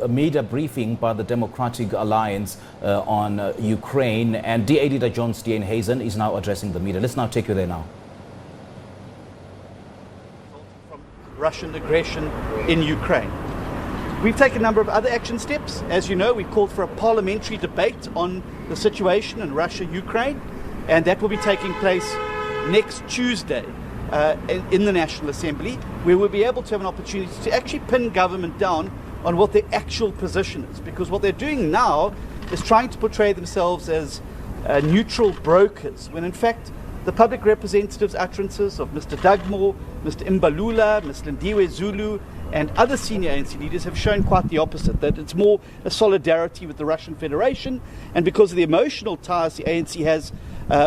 a media briefing by the Democratic Alliance on Ukraine, and DA Leader John Steenhuisen is now addressing the media. Let's now take you there now. From Russian aggression in Ukraine. We've taken a number of other action steps. As you know, we've called for a parliamentary debate on the situation in Russia-Ukraine, and that will be taking place next Tuesday in the National Assembly, where we'll be able to have an opportunity to actually pin government down on what their actual position is. Because what they're doing now is trying to portray themselves as neutral brokers, when in fact the public representatives' utterances of Mr. Dugmore, Mr. Imbalula, Mr. Lindiwe Zulu, and other senior ANC leaders have shown quite the opposite, that it's more a solidarity with the Russian Federation, and because of the emotional ties the ANC has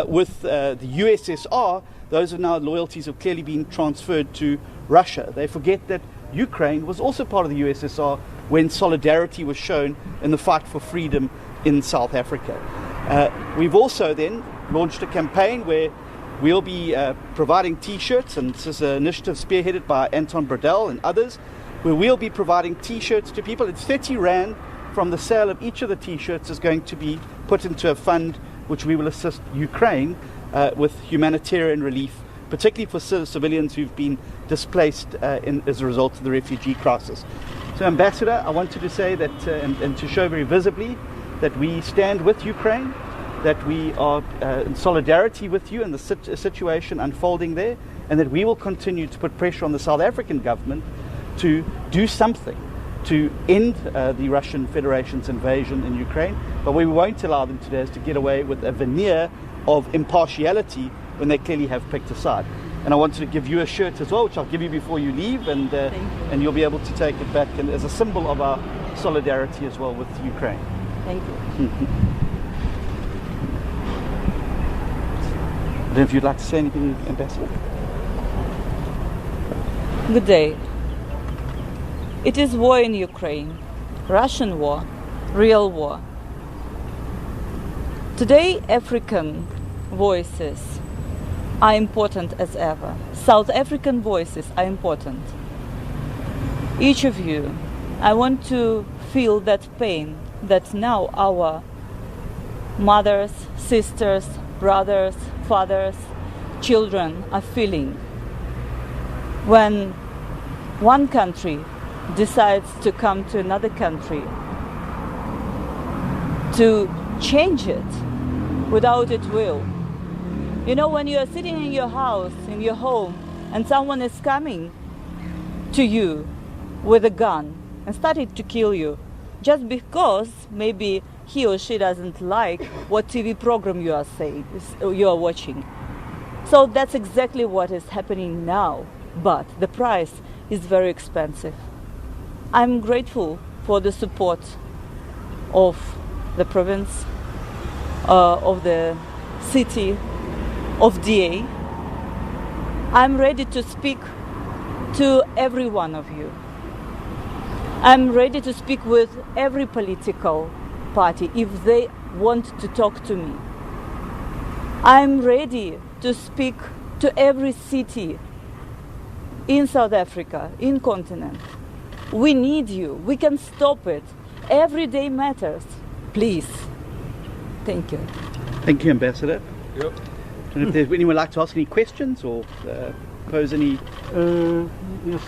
with the USSR, those are now loyalties have clearly been transferred to Russia. They forget that Ukraine was also part of the USSR when solidarity was shown in the fight for freedom in South Africa. We've also then launched a campaign where we'll be providing T-shirts, and this is an initiative spearheaded by Anton Bradell and others, where we'll be providing T-shirts to people. It's 30 Rand from the sale of each of the T-shirts is going to be put into a fund which we will assist Ukraine with humanitarian relief, particularly for civilians who've been displaced as a result of the refugee crisis. So, Ambassador, I wanted to say that, and to show very visibly, that we stand with Ukraine, that we are in solidarity with you in the situation unfolding there, and that we will continue to put pressure on the South African government to do something to end the Russian Federation's invasion in Ukraine. But we won't allow them today to get away with a veneer of impartiality when they clearly have picked a side. And I wanted to give you a shirt as well, which I'll give you before you leave, and you'll be able to take it back and as a symbol of our solidarity as well with Ukraine. Thank you. I don't know if you'd like to say anything, Ambassador. Good day. It is war in Ukraine, Russian war, real war. Today, African voices are important as ever. South African voices are important. Each of you, I want to feel that pain that now our mothers, sisters, brothers, fathers, children are feeling when one country decides to come to another country to change it without its will. You know, when you are sitting in your house, in your home, and someone is coming to you with a gun and starting to kill you just because maybe he or she doesn't like what TV program you are watching. So that's exactly what is happening now, but the price is very expensive. I'm grateful for the support of the province, of the city, of DA. I'm ready to speak to every one of you. I'm ready to speak with every political party if they want to talk to me. I'm ready to speak to every city in South Africa, in continent. We need you. We can stop it. Every day matters. Please. Thank you. Thank you, Ambassador. Yep. I don't know if there's anyone like to ask any questions or pose any. Yes.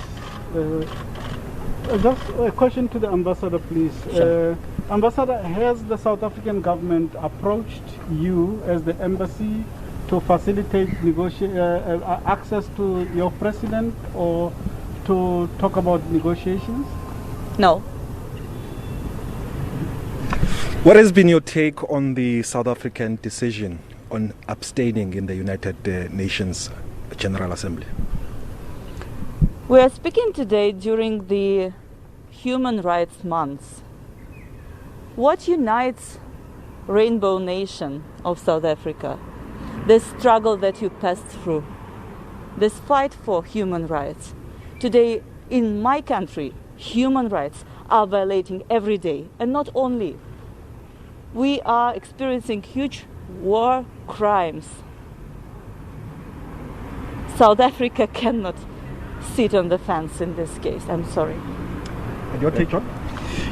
Just a question to the Ambassador, please. Sure. Ambassador, has the South African government approached you as the embassy to facilitate access to your president or to talk about negotiations? No. What has been your take on the South African decision on abstaining in the United Nations General Assembly? We are speaking today during the Human Rights Month. What unites Rainbow Nation of South Africa? The struggle that you passed through, this fight for human rights. Today, in my country, human rights are violating every day, and not only. We are experiencing huge war crimes. South Africa cannot sit on the fence in this case. I'm sorry. And your take, John?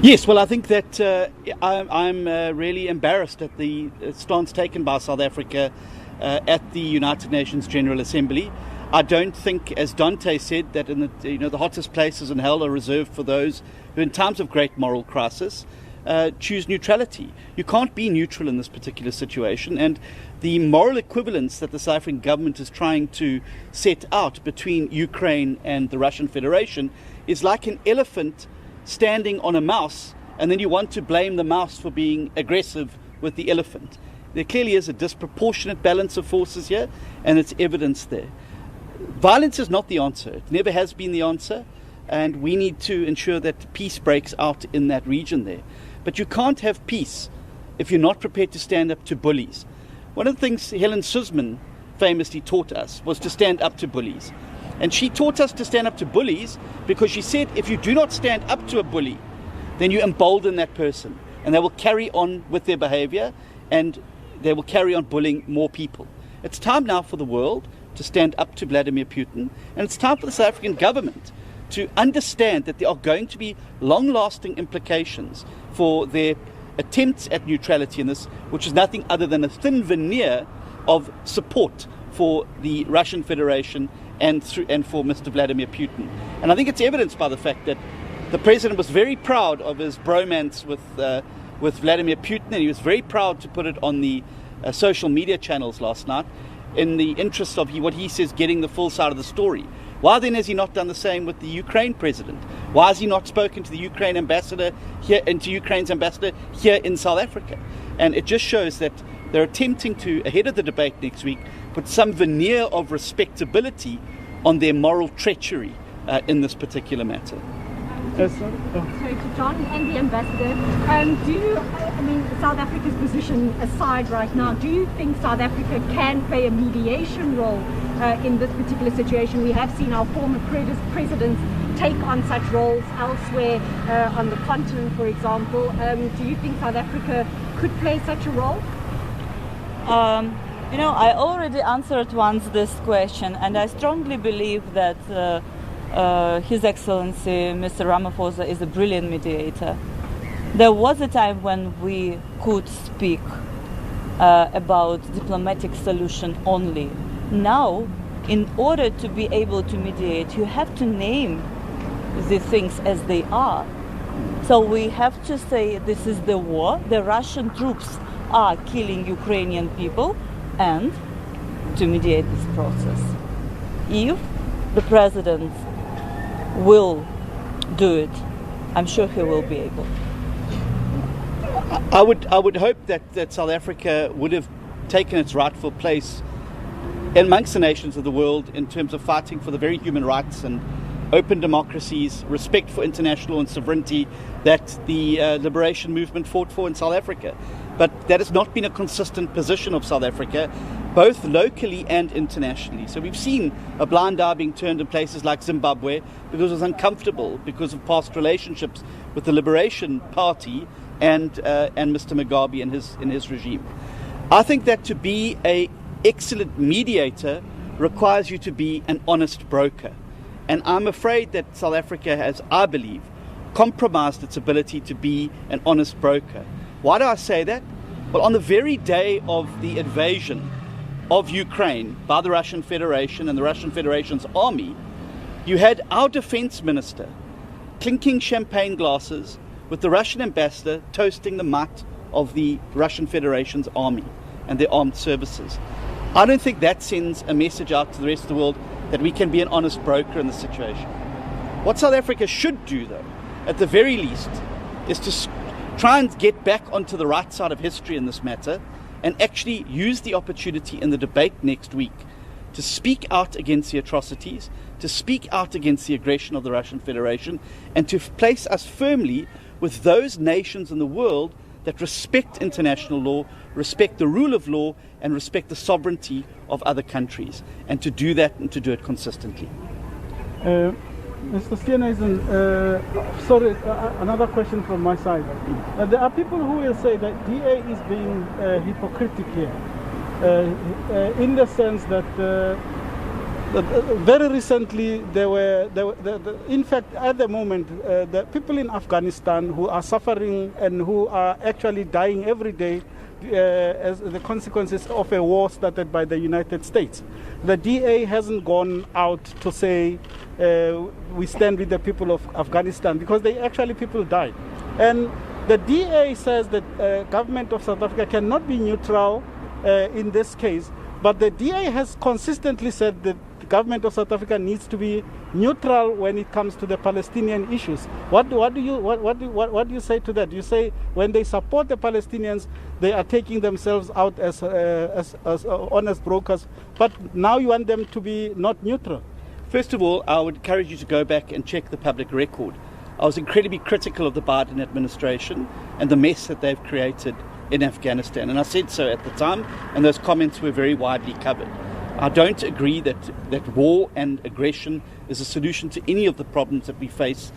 Yes, well, I think that I'm really embarrassed at the stance taken by South Africa at the United Nations General Assembly. I don't think, as Dante said, that in the hottest places in hell are reserved for those who, in times of great moral crisis, choose neutrality. You can't be neutral in this particular situation, and the moral equivalence that the South African government is trying to set out between Ukraine and the Russian Federation is like an elephant standing on a mouse, and then you want to blame the mouse for being aggressive with the elephant. There clearly is a disproportionate balance of forces here, and it's evidence there. Violence is not the answer. It never has been the answer, and we need to ensure that peace breaks out in that region there. But you can't have peace if you're not prepared to stand up to bullies. One of the things Helen Suzman famously taught us was to stand up to bullies. And she taught us to stand up to bullies because she said if you do not stand up to a bully, then you embolden that person, and they will carry on with their behavior, and they will carry on bullying more people. It's time now for the world to stand up to Vladimir Putin, and it's time for the South African government to understand that there are going to be long-lasting implications for their attempts at neutrality in this, which is nothing other than a thin veneer of support for the Russian Federation and for Mr. Vladimir Putin. And I think it's evidenced by the fact that the president was very proud of his bromance with Vladimir Putin, and he was very proud to put it on the social media channels last night in the interest of what he says getting the full side of the story. Why then has he not done the same with the Ukraine president? Why has he not spoken to the Ukraine ambassador here and to Ukraine's ambassador here in South Africa? And it just shows that they're attempting to, ahead of the debate next week, put some veneer of respectability on their moral treachery in this particular matter. Sorry, to John and the ambassador, South Africa's position aside right now, do you think South Africa can play a mediation role in this particular situation? We have seen our former presidents take on such roles elsewhere on the continent, for example. Do you think South Africa could play such a role? I already answered once this question, and I strongly believe that His Excellency Mr. Ramaphosa is a brilliant mediator. There was a time when we could speak about diplomatic solution only. Now, in order to be able to mediate, you have to name the things as they are. So we have to say this is the war, the Russian troops are killing Ukrainian people, and to mediate this process. If the president will do it, I'm sure he will be able. I would hope that South Africa would have taken its rightful place amongst the nations of the world in terms of fighting for the very human rights and open democracies, respect for international and sovereignty that the liberation movement fought for in South Africa. But that has not been a consistent position of South Africa, both locally and internationally. So we've seen a blind eye being turned in places like Zimbabwe because it was uncomfortable because of past relationships with the Liberation Party and Mr. Mugabe and his regime. I think that to be an excellent mediator requires you to be an honest broker. And I'm afraid that South Africa has, I believe, compromised its ability to be an honest broker. Why do I say that? Well, on the very day of the invasion of Ukraine by the Russian Federation and the Russian Federation's army, you had our defense minister clinking champagne glasses with the Russian ambassador toasting the might of the Russian Federation's army and their armed services. I don't think that sends a message out to the rest of the world that we can be an honest broker in the situation. What South Africa should do, though, at the very least, is to try and get back onto the right side of history in this matter and actually use the opportunity in the debate next week to speak out against the atrocities, to speak out against the aggression of the Russian Federation, and to place us firmly with those nations in the world that respect international law, respect the rule of law, and respect the sovereignty of other countries, and to do that and to do it consistently. Mr. Steenhuisen, another question from my side. There are people who will say that DA is being hypocritical here, in the sense that Very recently, in fact, at the moment, the people in Afghanistan who are suffering and who are actually dying every day as the consequences of a war started by the United States. The DA hasn't gone out to say we stand with the people of Afghanistan, because people died. And the DA says that government of South Africa cannot be neutral in this case, but the DA has consistently said that the government of South Africa needs to be neutral when it comes to the Palestinian issues. What do you say to that? You say when they support the Palestinians, they are taking themselves out as honest brokers, but now you want them to be not neutral. First of all, I would encourage you to go back and check the public record. I was incredibly critical of the Biden administration and the mess that they've created in Afghanistan, and I said so at the time, and those comments were very widely covered. I don't agree that war and aggression is a solution to any of the problems that we face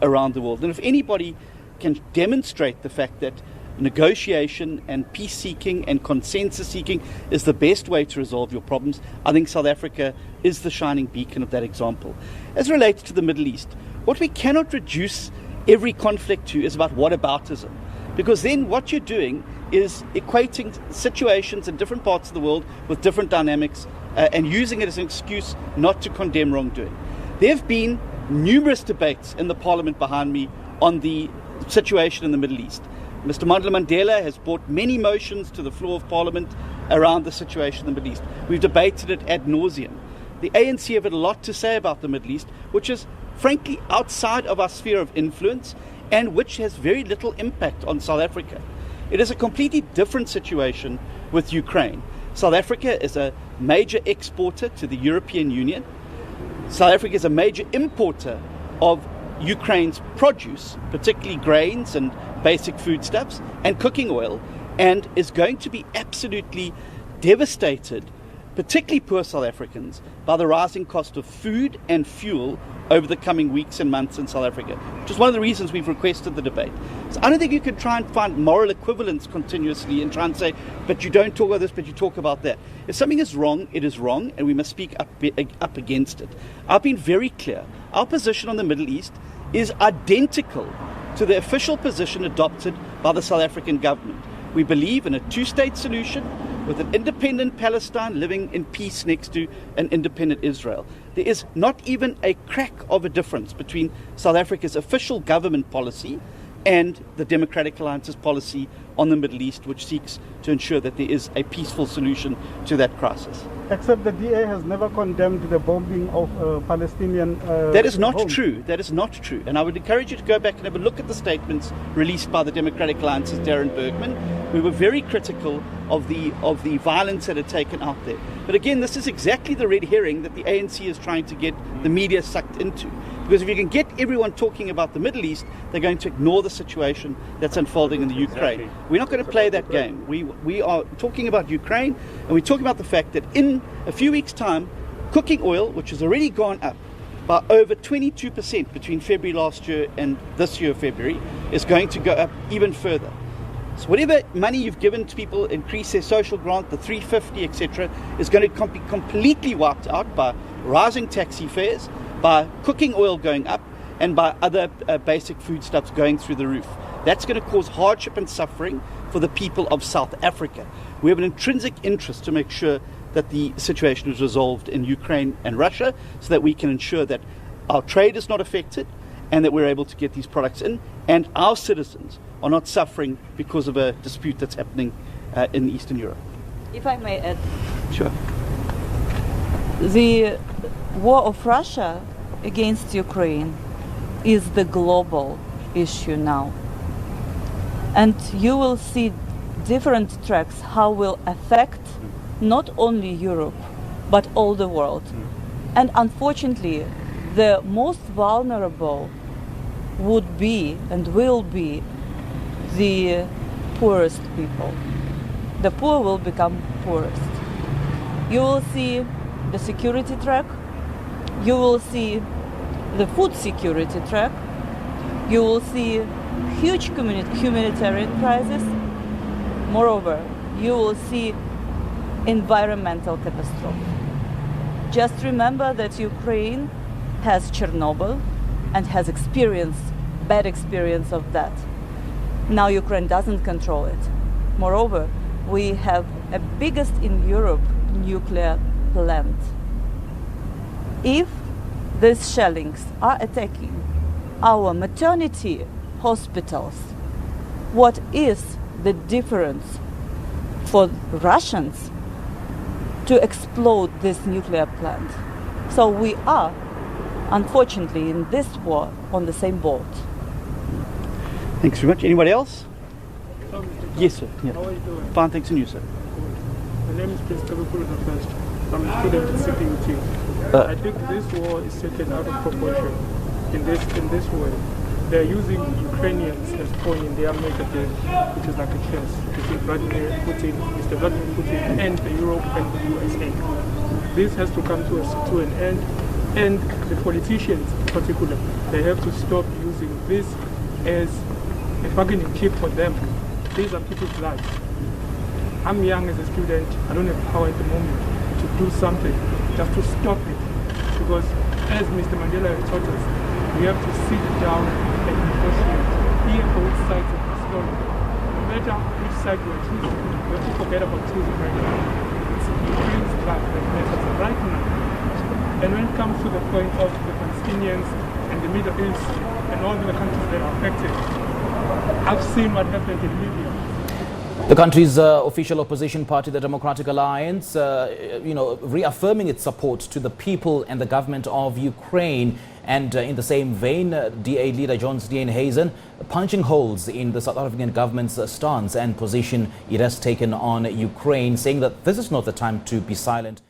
around the world. And if anybody can demonstrate the fact that negotiation and peace-seeking and consensus-seeking is the best way to resolve your problems, I think South Africa is the shining beacon of that example. As relates to the Middle East, what we cannot reduce every conflict to is about whataboutism, because then what you're doing is equating situations in different parts of the world with different dynamics and using it as an excuse not to condemn wrongdoing. There have been numerous debates in the parliament behind me on the situation in the Middle East. Mr. Mandela Mandela has brought many motions to the floor of Parliament around the situation in the Middle East. We've debated it ad nauseum. The ANC have had a lot to say about the Middle East, which is frankly outside of our sphere of influence and which has very little impact on South Africa. It is a completely different situation with Ukraine. South Africa is a major exporter to the European Union. South Africa is a major importer of Ukraine's produce, particularly grains and basic foodstuffs and cooking oil, and is going to be absolutely devastated, particularly poor South Africans, by the rising cost of food and fuel over the coming weeks and months in South Africa, which is one of the reasons we've requested the debate. So I don't think you can try and find moral equivalence continuously and try and say, but you don't talk about this, but you talk about that. If something is wrong, it is wrong, and we must speak up against it. I've been very clear. Our position on the Middle East is identical to the official position adopted by the South African government. We believe in a two-state solution with an independent Palestine living in peace next to an independent Israel. There is not even a crack of a difference between South Africa's official government policy and the Democratic Alliance's policy on the Middle East, which seeks to ensure that there is a peaceful solution to that crisis. Except the DA has never condemned the bombing of Palestinian That is not homes. true. That is not true. And I would encourage you to go back and have a look at the statements released by the Democratic Alliance's Darren Bergman. We were very critical of the violence that had taken out there. But again, this is exactly the red herring that the ANC is trying to get the media sucked into. Because if you can get everyone talking about the Middle East, they're going to ignore the situation that's unfolding in the Ukraine. Exactly. We're not going to play that game. We are talking about Ukraine, and we're talking about the fact that in a few weeks' time, cooking oil, which has already gone up by over 22% between February last year and this year, February, is going to go up even further. So whatever money you've given to people, increase their social grant, the 350, etc., is going to be completely wiped out by rising taxi fares, by cooking oil going up, and by other basic foodstuffs going through the roof. That's going to cause hardship and suffering for the people of South Africa. We have an intrinsic interest to make sure that the situation is resolved in Ukraine and Russia so that we can ensure that our trade is not affected and that we're able to get these products in, and our citizens are not suffering because of a dispute that's happening in Eastern Europe. If I may add. Sure. The war of Russia against Ukraine is the global issue now. And you will see different tracks how will affect not only Europe, but all the world. And unfortunately, the most vulnerable would be and will be the poorest people. The poor will become poorest. You will see the security track, you will see the food security track, you will see huge humanitarian crisis. Moreover, you will see environmental catastrophe. Just remember that Ukraine has Chernobyl and has bad experience of that. Now Ukraine doesn't control it. Moreover, we have a biggest in Europe nuclear plant. If these shellings are attacking our maternity hospitals, what is the difference for Russians to explode this nuclear plant? So we are, unfortunately, in this war on the same boat. Thanks very much. Anybody else? Yes, sir. Yeah. How are you doing? Fine, thanks, and you, sir. My name is Prince Kabukulu the First. I'm a student at CPUT. I think this war is taken out of proportion in this way. They're using Ukrainians as pawn in their mega game, which is like a chess between Mr. Vladimir Putin and the Europe and the USA. This has to come to an end, and the politicians in particular, they have to stop using this as a bargaining chip for them. These are people's lives. I'm young as a student. I don't have power at the moment to do something just to stop it. Because as Mr. Mandela taught us, we have to sit down and negotiate, hear both sides of the story. No matter which side we're choosing, we have to forget about choosing right now. It's Ukraine's life that matters right now. And when it comes to the point of the Palestinians and the Middle East and all the countries that are affected, I've seen what happened in Libya. The country's official opposition party, the Democratic Alliance, reaffirming its support to the people and the government of Ukraine. And in the same vein, DA leader John Steenhuisen punching holes in the South African government's stance and position it has taken on Ukraine, saying that this is not the time to be silent.